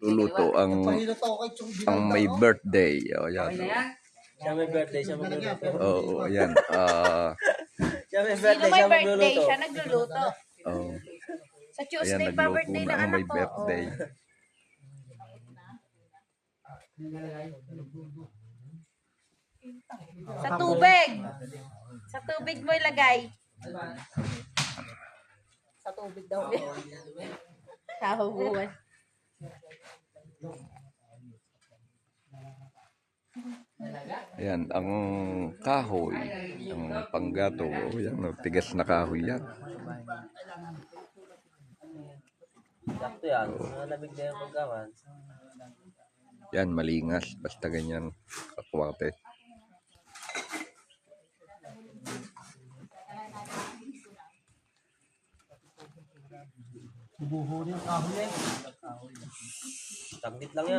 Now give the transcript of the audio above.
luluto ang may birthday. O, yan. Siya may birthday, siya magluluto. Oo, yan. Siya may Sino birthday, may siya birthday? magluluto. Siya nagluluto. Oh, Sa ayan, Tuesday pa nagluto birthday na ng ang anak may ko. birthday. Sa tubig. Sa tubig mo ilagay. Sa tubig daw. Kahubuan. Ayan, ang kahoy, ang panggato, yan, tigas na kahoy yan. Sakto yan, malamig na yung pagkawan. Yan, malingas, basta ganyan, kakwate. Saglit lang yan.